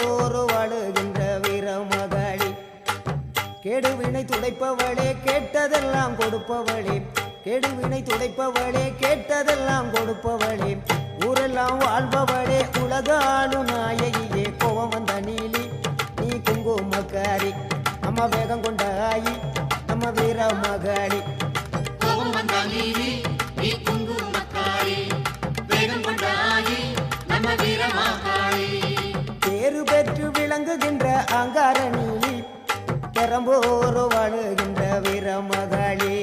பெரம்போரு வாழுகின்ற வீரமகளி. கேடுவினை துடைப்பவளே கேட்டதெல்லாம் கொடுப்பவளே, கேடுவினை துடைப்பவளே கேட்டதெல்லாம் கொடுப்பவளே, ஊரெல்லாம் வாழ்பவளே உலகாலும் நாயகியே. கோவம் வந்த நீலி நீ குங்குமக்காரி, நம்ம வேகம் கொண்ட ஆயி நம்ம வீரமகளி. கோபம் வந்த நீலி நீ குங்குமக்காரி, வேகம் கொண்ட ஆயி நம்ம வீரமகளி. பேரு பெற்று விளங்குகின்ற அங்கார நீலி, பெரம்போரு வாழுகின்ற வீரமகளி.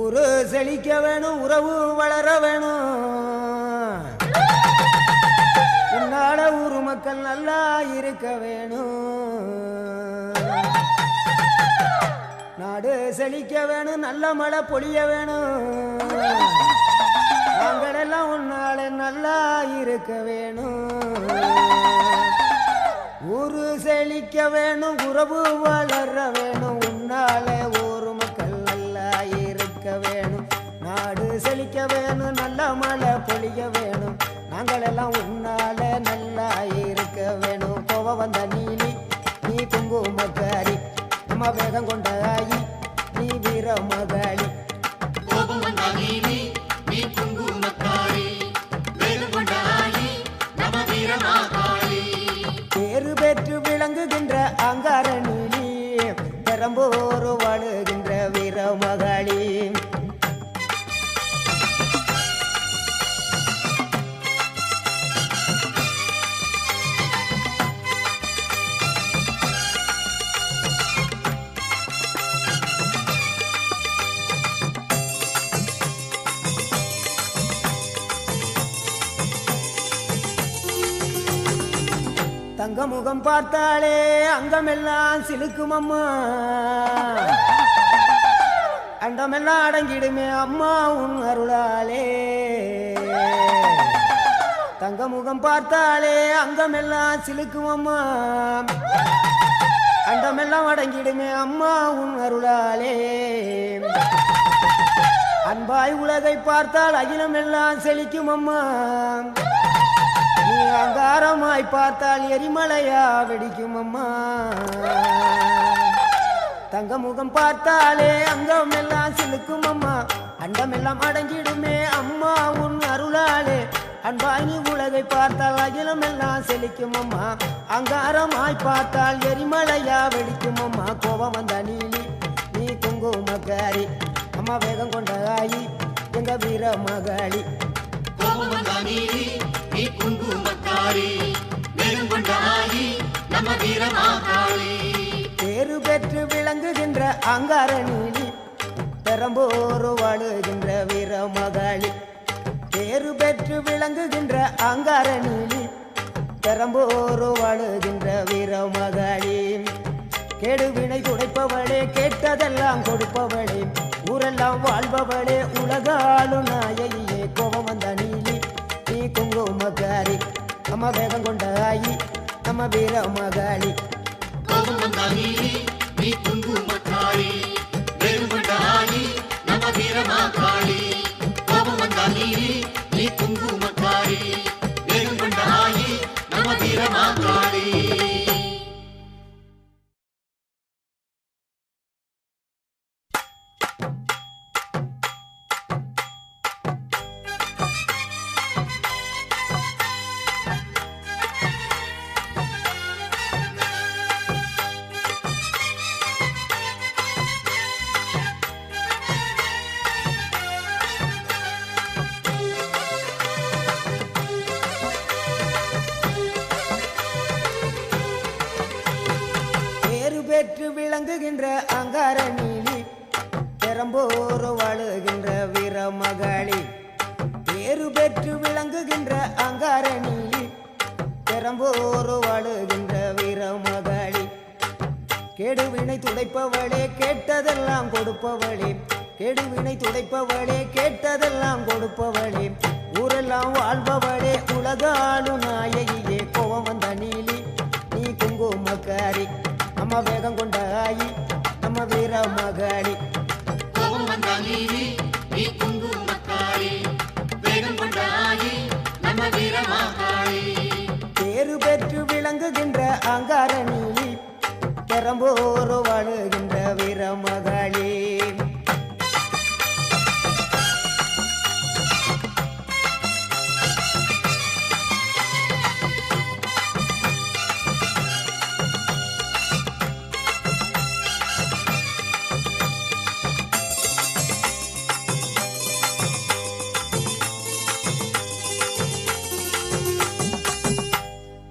ஊரு செழிக்க வேணும், உறவு வளர வேணும், உன்னால ஊரு மக்கள் நல்லா இருக்க வேணும். நாடு செழிக்க வேணும், நல்ல மழை பொழிய வேணும், நாங்களெல்லாம் உன்னால நல்லா இருக்க வேணும். ஊரு செழிக்க வேணும், உறவு வளர வேணும், உன்னால ஊரு மக்கள் நல்லா இருக்க வேணும். நாடு செழிக்க வேணும், நல்ல மழை பொழிய வேணும், நாங்களெல்லாம் உன்னால நல்லா இருக்க வேணும். கோவம் வந்த நீலி நீ குங்குமக்காரி, நம்ம வேகம் கொண்ட ஆயி நீ வீரமகளி. கோபம் வந்த நீலி நீ குங்குமக்காரி, வேகம் கொண்ட ஆயி நம்ம வீரமகளி. பேரு பெற்று விளங்குகின்ற அங்கார நீலி, பெரம்போரு வாழுகின்ற வீரமகளி. தங்க முகம் பார்த்தாலே அங்கமெல்லாம் சிலுக்கும் அம்மா, அண்டமெல்லாம் அடங்கிடுமே அம்மா உன் அருளாலே. தங்க முகம் பார்த்தாலே அங்கமெல்லாம் சிலுக்கும் அம்மா, அண்டமெல்லாம் அடங்கிடுமே அம்மா உன் அருளாலே. அன்பாய் உலகை பார்த்தால் அகிலமெல்லாம் செழிக்கும் அம்மா, நீ அங்காரமாய் பார்த்தால் எரிமலையா வெடிக்கும் அம்மா. தங்க முகம் பார்த்தாலே அங்கம் எல்லாம் சிலுக்கும் அம்மா, அண்டமெல்லாம் அடங்கிடுமே அம்மா உன் அருளாலே. அன்பாய் நீ உலகை பார்த்தால் அகிலம் எல்லாம் செழிக்கும் அம்மா, அங்காரமாய் பார்த்தால் எரிமலையா வெடிக்கும் அம்மா. கோபம் வந்த நீலி நீ குங்குமக்காரி, அம்மா வேகம் கொண்ட ஆயி எங்க வீரமகளி. கோபம் வந்த நீலி நீ குங்குமக்காரி, வேகம் கொண்ட ஆயி நம்ம வீரமகளி. பேரு பெற்று விளங்குகின்ற அங்கார நீலி, பெரம்போரு வாழுகின்ற வீரமகளி. பேரு பெற்று விளங்குகின்ற அங்கார நீலி, பெரம்போரு வாழுகின்ற வீரமகளி. கேடுவினை துடைப்பவளே கேட்டதெல்லாம் கொடுப்பவளே, ஊரெல்லாம் வாழ்பவளே உலகாலும் நாயகியே. கோபம் வந்த நீலி நீ குங்குமக்காரி, நம்ம வேகம் கொண்ட ஆயி நம்ம வீரமகளி. கோபம் வந்த நீலி நீ குங்குமக்காரி, வேகம் கொண்ட ஆயி நம்ம வீரமகளி. கோபம் வந்த நீலி நீ குங்குமக்காரி, வேகம் கொண்ட ஆயி நம்ம வீரமகளி. பெற்று விளங்குகின்ற அங்கார நீலி, பெரம்போரு வாழுகின்ற வீரமகளி. பேரு பெற்று விளங்குகின்ற அங்கார நீலி, பெரம்போரு வாழுகின்ற வீரமகளி. கேடுவினை துடைப்பவளே கேட்டதெல்லாம் கொடுப்பவளே, கெடுவினை துடைப்பவளே கேட்டதெல்லாம் கொடுப்பவளே ஊரெல்லாம் வாழ்பவளே உலகாளு நாயகியே கோவம் வந்த நீலி நீ குங்குமக்காரி நம்ம வேகம் கொண்ட ஆயி நம்ம வீர மகாளி கோபம் வந்த நீலி நீ குங்குமக்காரி வேகம் கொண்ட ஆயி நம்ம வீரமாகாளி பேரு பெற்று விளங்குகின்ற அங்கார நீலி பெரம்போரு வாழுகின்ற வீர மகாளி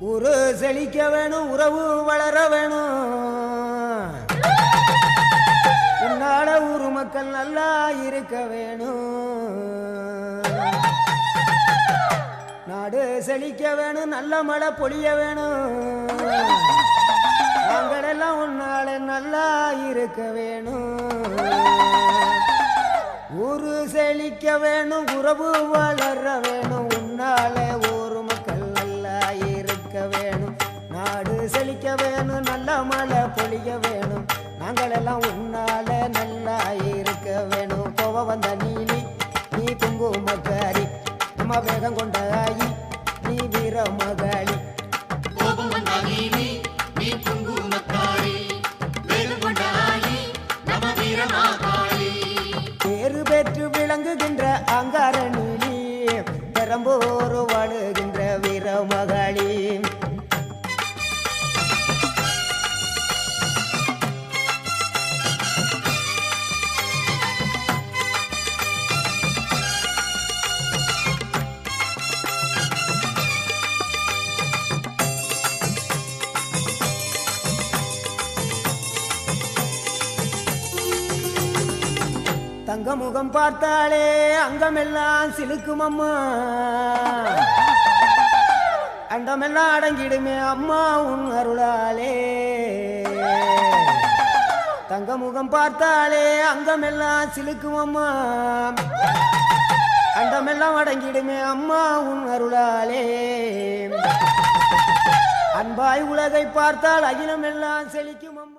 ஊரு செழிக்க வேணும் உறவு வளர வேணும் உன்னால ஊரு மக்கள் நல்லா இருக்க வேணும் நாடு செழிக்க வேணும் நல்ல மழை பொழிய வேணும் நாங்களெல்லாம் உன்னால நல்லா இருக்க வேணும் ஊரு செழிக்க வேணும் உறவு வளர வேணும் உன்னால ஊரு மக்கள் நல்லா இருக்க வேணும் நாடு செழிக்க வேணும் நல்ல மழை பொழிய வேணும் நாங்களெல்லாம் உன்னால நல்லா இருக்க வேணும் கோவ வந்த நீலி நீ குங்குமக்காரி நம்ம வேகம் கொண்ட ஆயி நீ வீர மகாளி கோபம் வந்த நீலி நீ குங்குமக்காரி வேகம் கொண்ட ஆயி நம்ம வீரமாகாளி பேரு பெற்று விளங்குகின்ற அங்கார நீலி பெரம்போரு வாழுகின்ற வீர மகாளி தங்க முகம் பார்த்தாலே அங்கமெல்லாம் சிலுக்கும் அம்மா அண்டமெல்லாம் அடங்கிடுமே அம்மா உன் அருளாலே தங்க முகம் பார்த்தாலே அங்கமெல்லாம் சிலுக்கும் அம்மா அண்டமெல்லாம் அடங்கிடுமே அம்மா உன் அருளாலே அன்பாய் உலகை பார்த்தால் அகிலமெல்லாம் செழிக்கும் அம்மா